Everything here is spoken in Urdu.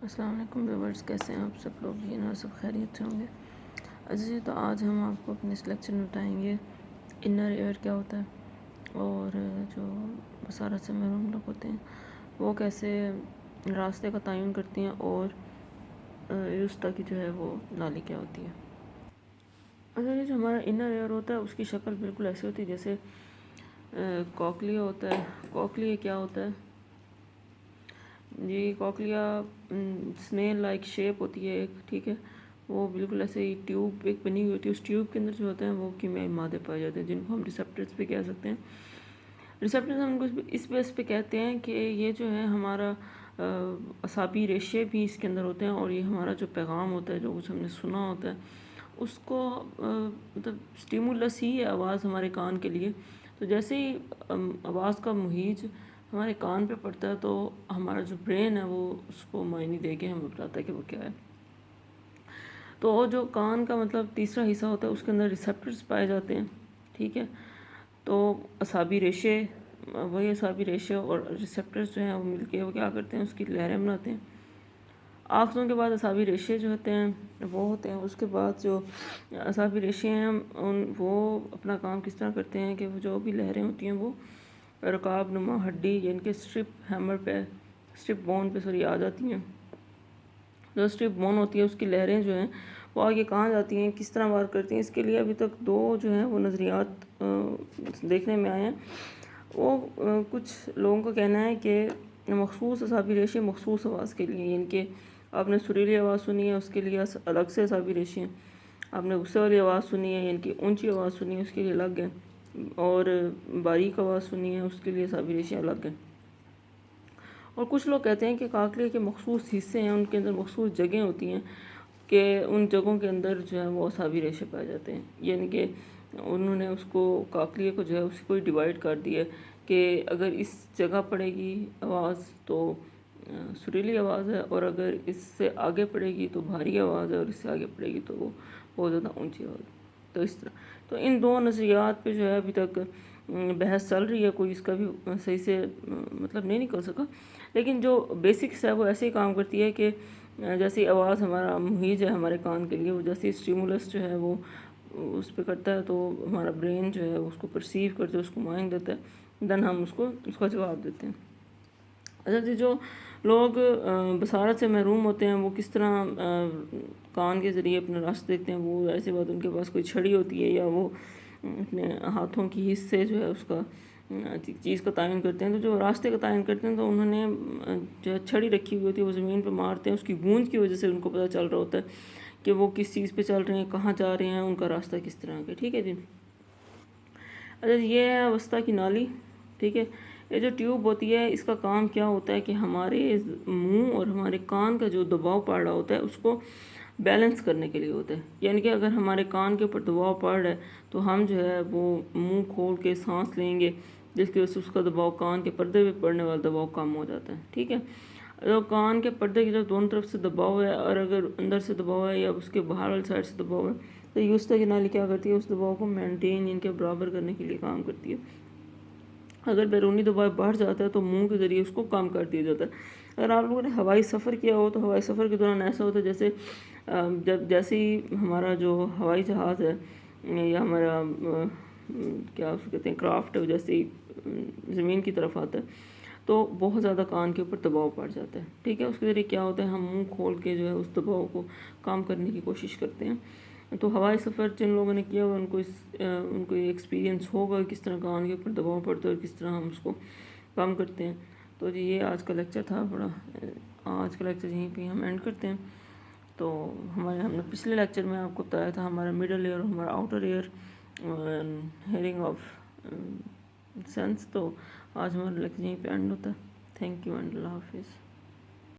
السلام علیکم ویورز، کیسے ہیں آپ سب لوگ؟ یہ نا سب خیریت سے ہوں گے۔ عزیزی، تو آج ہم آپ کو اپنے اس لیکچر میں بتائیں گے انر ایئر کیا ہوتا ہے، اور جو بصارت سے محروم لوگ ہوتے ہیں وہ کیسے راستے کا تعین کرتی ہیں، اور یوسٹا کی جو ہے وہ نالی کیا ہوتی ہے۔ اچھا، یہ جو ہمارا انر ایئر ہوتا ہے اس کی شکل بالکل ایسی ہوتی ہے جیسے کوکلیا ہوتا ہے۔ کوکلیا کیا ہوتا ہے جی؟ کوکلیا سنیل لائک شیپ ہوتی ہے ایک، ٹھیک ہے، وہ بالکل ایسے ہی ٹیوب ایک بنی ہوئی ہوتی ہے۔ اس ٹیوب کے اندر جو ہوتے ہیں وہ کیمیائی مادے پائے جاتے ہیں جن کو ہم ریسیپٹرز بھی کہہ سکتے ہیں۔ ریسیپٹرز ہم کو اس بیس پہ کہتے ہیں کہ یہ جو ہے ہمارا اعصابی ریشے بھی اس کے اندر ہوتے ہیں، اور یہ ہمارا جو پیغام ہوتا ہے، جو کچھ ہم نے سنا ہوتا ہے، اس کو مطلب سٹیمولس ہی ہے آواز ہمارے کان کے لیے۔ تو جیسے ہی آواز کا مہیج ہمارے کان پہ پڑتا ہے تو ہمارا جو برین ہے وہ اس کو معنی دے کے ہمیں بتاتا ہے کہ وہ کیا ہے۔ تو جو کان کا مطلب تیسرا حصہ ہوتا ہے اس کے اندر ریسیپٹرز پائے جاتے ہیں، ٹھیک ہے۔ تو اعصابی ریشے، وہی اعصابی ریشے اور ریسیپٹرز جو ہیں وہ مل کے وہ کیا کرتے ہیں، اس کی لہریں بناتے ہیں۔ آخذوں کے بعد اعصابی ریشے جو ہوتے ہیں وہ ہوتے ہیں، اس کے بعد جو اعصابی ریشے ہیں وہ اپنا کام کس طرح کرتے ہیں کہ وہ جو بھی لہریں ہوتی ہیں وہ رکاب نما ہڈی یعنی کہ اسٹرپ بون پہ آ جاتی ہیں۔ جو اسٹرپ بون ہوتی ہے اس کی لہریں جو ہیں وہ آگے کہاں جاتی ہیں، کس طرح وار کرتی ہیں، اس کے لیے ابھی تک دو جو ہیں وہ نظریات دیکھنے میں آئے ہیں۔ وہ کچھ لوگوں کا کہنا ہے کہ مخصوص اعصابی ریشے مخصوص آواز کے لیے، یعنی کہ آپ نے سریلی آواز سنی ہے اس کے لیے الگ سے اعصابی ریشے ہیں، آپ نے غصے والی آواز سنی ہے یعنی کہ اونچی آواز سنی ہے اس کے لیے الگ ہے، اور باریک آواز سنی ہے اس کے لیے اعصابی ریشے الگ ہیں۔ اور کچھ لوگ کہتے ہیں کہ کاکلے کے مخصوص حصے ہیں، ان کے اندر مخصوص جگہیں ہوتی ہیں کہ ان جگہوں کے اندر جو ہے وہ اعصابی ریشے پائے جاتے ہیں، یعنی کہ انہوں نے اس کو کاکلیے کو جو ہے اسی کو ڈیوائڈ کر دیا کہ اگر اس جگہ پڑے گی آواز تو سریلی آواز ہے، اور اگر اس سے آگے پڑے گی تو بھاری آواز ہے، اور اس سے آگے پڑے گی تو وہ بہت زیادہ اونچی آواز ہے۔ تو اس طرح تو ان دو نظریات پہ جو ہے ابھی تک بحث چل رہی ہے، کوئی اس کا بھی صحیح سے مطلب نہیں نکل سکا، لیکن جو بیسکس ہے وہ ایسے ہی کام کرتی ہے کہ جیسی آواز ہمارا مہیج ہے ہمارے کان کے لیے، وہ جیسی سٹیمولس جو ہے وہ اس پہ کرتا ہے تو ہمارا برین جو ہے اس کو پرسیو کرتے ہے، اس کو مائنڈ دیتا ہے، دن ہم اس کا جواب دیتے ہیں۔ اچھا جی، جو لوگ بصارت سے محروم ہوتے ہیں وہ کس طرح کان کے ذریعے اپنا راستہ دیکھتے ہیں؟ وہ ایسی بات ان کے پاس کوئی چھڑی ہوتی ہے یا وہ اپنے ہاتھوں کی حصے جو ہے اس کا چیز کا تعین کرتے ہیں۔ تو جو راستے کا تعین کرتے ہیں تو انہوں نے جو چھڑی رکھی ہوئی ہوتی ہے وہ زمین پہ مارتے ہیں، اس کی گونج کی وجہ سے ان کو پتہ چل رہا ہوتا ہے کہ وہ کس چیز پہ چل رہے ہیں، کہاں جا رہے ہیں، ان کا راستہ کس طرح کا، ٹھیک ہے جی۔ اچھا، یہ ہے وسطیٰ کی نالی، ٹھیک ہے۔ یہ جو ٹیوب ہوتی ہے اس کا کام کیا ہوتا ہے کہ ہمارے منہ اور ہمارے کان کا جو دباؤ پڑ رہا ہوتا ہے اس کو بیلنس کرنے کے لیے ہوتا ہے، یعنی کہ اگر ہمارے کان کے اوپر دباؤ پڑ رہا ہے تو ہم جو ہے وہ منہ کھول کے سانس لیں گے، جس کی وجہ سے اس کا دباؤ کان کے پردے پہ پڑنے والا دباؤ کم ہو جاتا ہے، ٹھیک ہے۔ جو کان کے پردے کی جب دونوں طرف سے دباؤ ہے، اور اگر اندر سے دباؤ ہے یا اس کے باہر والی سائڈ سے دباؤ ہے، تو یوسٹا کی نالی کیا کرتی ہے، اس دباؤ کو مینٹین ان کے برابر کرنے کے لیے کام کرتی ہے۔ اگر بیرونی دباؤ بڑھ جاتا ہے تو منہ کے ذریعے اس کو کم کر دیا جاتا ہے۔ اگر آپ لوگوں نے ہوائی سفر کیا ہو تو ہوائی سفر کے دوران ایسا ہوتا ہے جیسے جیسے ہی ہمارا جو ہوائی جہاز ہے یا ہمارا کیا اس کو کہتے ہیں کرافٹ ہے، جیسے ہی زمین کی طرف آتا ہے تو بہت زیادہ کان کے اوپر دباؤ پڑ جاتا ہے، ٹھیک ہے۔ اس کے ذریعے کیا ہوتا ہے، ہم منہ کھول کے جو ہے اس دباؤ کو کام کرنے کی کوشش کرتے ہیں۔ تو ہوائی سفر جن لوگوں نے کیا ہوا ان کو یہ ایکسپیرینس ہوگا کس طرح کان کے اوپر دباؤ پڑتا ہے اور کس طرح ہم اس کو کام کرتے ہیں۔ تو جی یہ آج کا لیکچر تھا، آج کا لیکچر یہیں پہ ہم اینڈ کرتے ہیں۔ تو ہم نے پچھلے لیکچر میں آپ کو بتایا تھا ہمارا مڈل ایئر اور ہمارا outer ear hearing of sense, تو آج ہمارا لیکچر یہیں پہ اینڈ ہوتا ہے۔ تھینک یو اینڈ اللہ حافظ۔